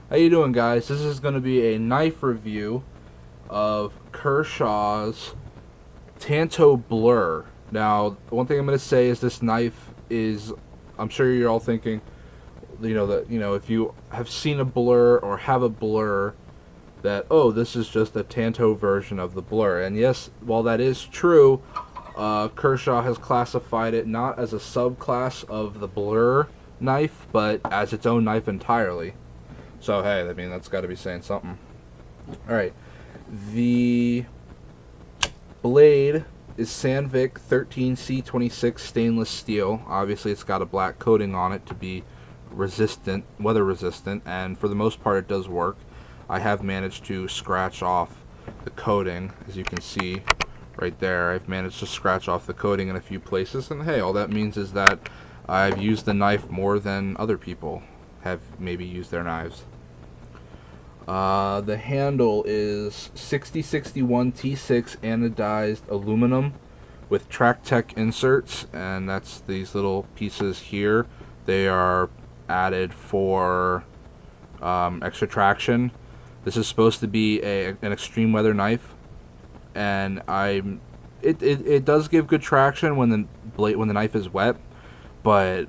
How you doing, guys? This is going to be a knife review of Kershaw's Tanto Blur. Now, one thing I'm going to say is this knife is, I'm sure you're all thinking, if you have seen a Blur or have a Blur, that, oh, this is just a Tanto version of the Blur. And yes, while that is true, Kershaw has classified it not as a subclass of the Blur knife, but as its own knife entirely. So, hey, I mean, that's got to be saying something. Alright. The blade is Sandvik 13C26 stainless steel. Obviously, it's got a black coating on it to be resistant, weather resistant, and for the most part, it does work. I have managed to scratch off the coating, as you can see right there. I've managed to scratch off the coating in a few places, and hey, all that means is that I've used the knife more than other people have maybe used their knives. The handle is 6061 T6 anodized aluminum with Trac-Tec inserts, and that's these little pieces here. They are added for extra traction. This is supposed to be an extreme weather knife, and it does give good traction when the knife is wet, but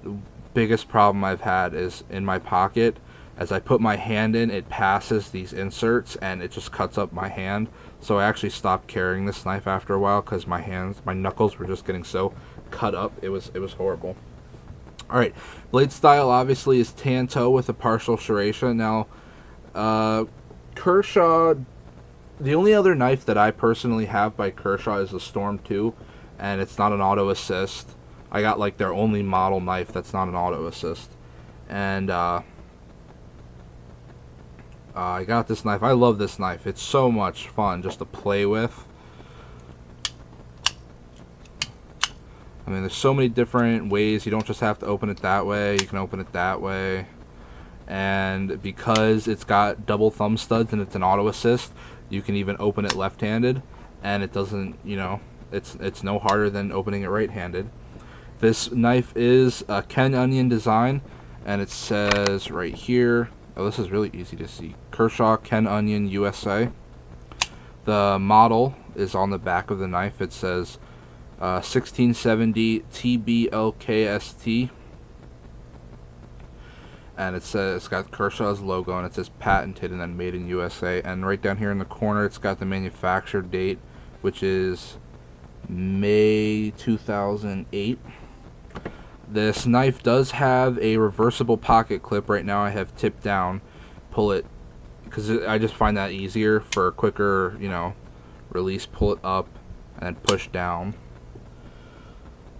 biggest problem I've had is in my pocket. As I put my hand in, it passes these inserts and it just cuts up my hand. So I actually stopped carrying this knife after a while because my knuckles were just getting so cut up. It was horrible. All right, blade style obviously is Tanto with a partial serration. Now, Kershaw, the only other knife that I personally have by Kershaw is the Storm 2, and it's not an auto assist. I got like their only model knife that's not an auto assist, and I got this knife. I love this knife. It's so much fun just to play with. I mean, there's so many different ways. You don't just have to open it that way. You can open it that way. And because it's got double thumb studs and it's an auto assist, you can even open it left-handed, and it doesn't, it's no harder than opening it right-handed. This knife is a Ken Onion design, and it says right here, oh, this is really easy to see, Kershaw Ken Onion USA. The model is on the back of the knife. It says 1670 TBLKST, and it says, it's got Kershaw's logo, and it says patented and then made in USA. And right down here in the corner, it's got the manufacture date, which is May 2008. This knife does have a reversible pocket clip. Right now I have tipped down. Pull it, because I just find that easier for a quicker, release. Pull it up and then push down.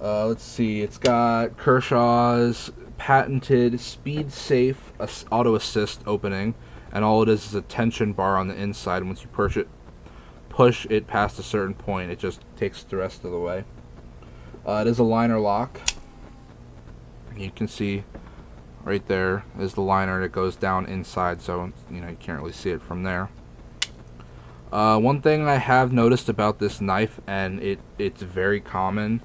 Let's see, it's got Kershaw's patented speed safe auto assist opening, and all it is a tension bar on the inside. Once you push it past a certain point, it just takes the rest of the way. It is a liner lock. You can see right there is the liner that goes down inside, so you can't really see it from there. One thing I have noticed about this knife, and it's very common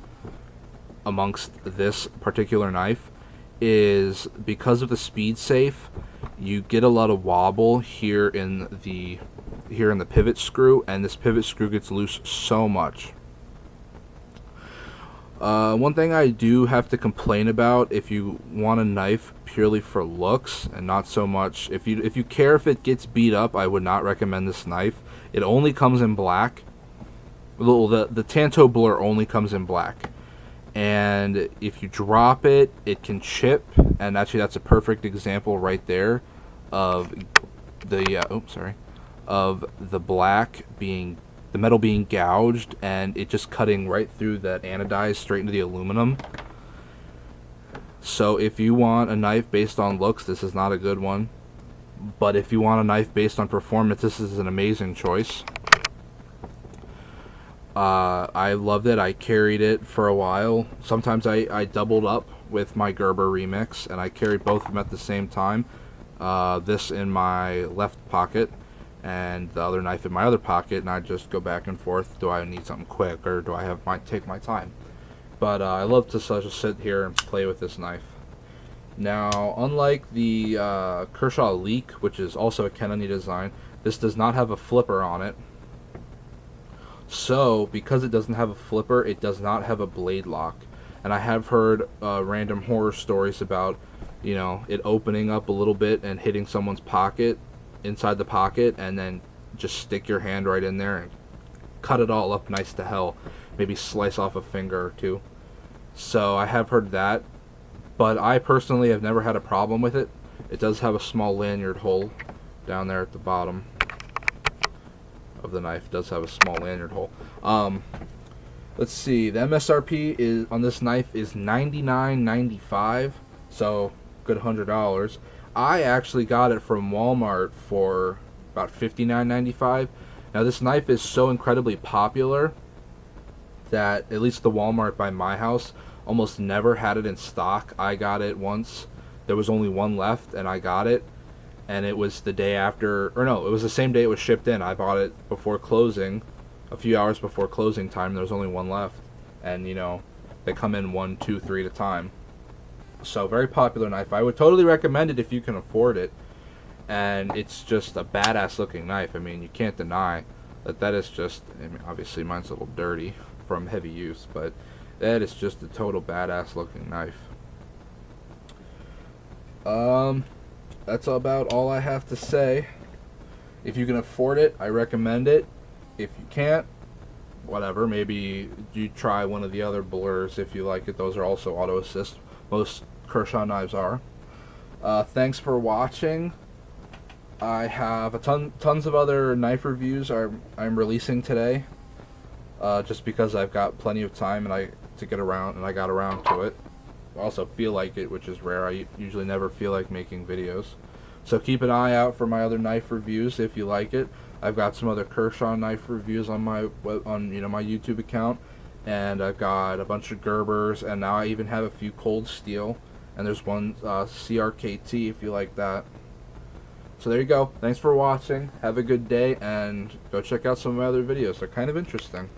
amongst this particular knife, is because of the speed safe, you get a lot of wobble here in the pivot screw, and this pivot screw gets loose so much. One thing I do have to complain about, if you want a knife purely for looks and not so much, if you care if it gets beat up, I would not recommend this knife. It only comes in black. The Tanto Blur only comes in black, and if you drop it, it can chip. And actually, that's a perfect example right there of the the metal being gouged, and it just cutting right through that anodized straight into the aluminum. So if you want a knife based on looks, this is not a good one. But if you want a knife based on performance, this is an amazing choice. I loved it. I carried it for a while. Sometimes I doubled up with my Gerber Remix, and I carried both of them at the same time. This in my left pocket, and the other knife in my other pocket, and I just go back and forth. Do I need something quick, or do I take my time? But I love to just sit here and play with this knife. Now, unlike the Kershaw Leak, which is also a Kennedy design, this does not have a flipper on it. So, because it doesn't have a flipper, it does not have a blade lock. And I have heard random horror stories about, you know, it opening up a little bit and hitting someone's pocket, inside the pocket, and then just stick your hand right in there and cut it all up nice to hell. Maybe slice off a finger or two. So I have heard that, but I personally have never had a problem with it. It does have a small lanyard hole down there at the bottom of the knife. It does have a small lanyard hole. Let's see, the MSRP is on this knife is $99.95, so good $100. I actually got it from Walmart for about $59.95. Now this knife is so incredibly popular that at least the Walmart by my house almost never had it in stock. I got it once. There was only one left, and I got it. And it was the day after, or no, it was the same day it was shipped in. I bought it before closing, a few hours before closing time. There was only one left. And, you know, they come in 1, 2, 3 at a time. So, very popular knife. I would totally recommend it if you can afford it. And it's just a badass looking knife. I mean, you can't deny that is just, I mean, obviously mine's a little dirty from heavy use, but that is just a total badass looking knife. That's about all I have to say. If you can afford it, I recommend it. If you can't, whatever, maybe you try one of the other Blurs if you like it. Those are also auto assist. Most Kershaw knives are. Thanks for watching. I have tons of other knife reviews I'm releasing today. Just because I've got plenty of time and I got around to it. I also feel like it, which is rare. I usually never feel like making videos. So keep an eye out for my other knife reviews if you like it. I've got some other Kershaw knife reviews on my my YouTube account, and I've got a bunch of Gerbers, and now I even have a few Cold Steel, and there's one CRKT if you like that. So there you go. Thanks for watching. Have a good day, and go check out some of my other videos. They're kind of interesting.